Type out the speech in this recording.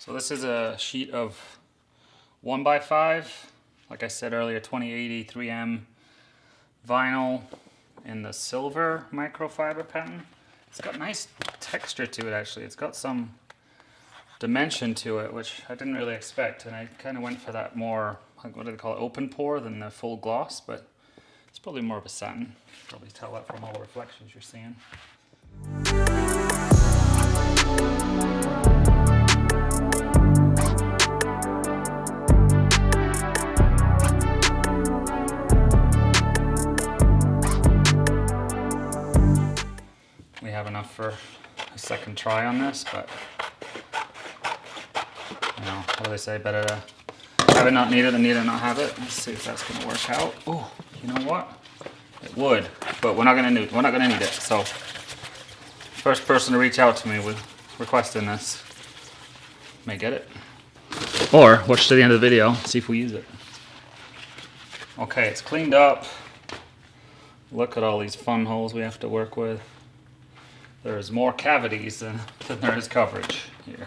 So this is a sheet of 1x5, like I said earlier, 2080 3M vinyl in the silver microfiber pattern. It's got nice texture to it actually. It's got some dimension to it, which I didn't really expect, and I kind of went for that more, what do they call it, open pore than the full gloss, but it's probably more of a satin. Probably tell that from all the reflections you're seeing. We have enough for a second try on this, but you know, what do they say? Better to have it not need it than need it not have it. Let's see if that's gonna work out. Oh, you know what? It would, but we're not gonna need it. So, first person to reach out to me with requesting this may get it. Or watch to the end of the video, see if we use it. Okay, it's cleaned up. Look at all these fun holes we have to work with. There's more cavities than there is coverage here.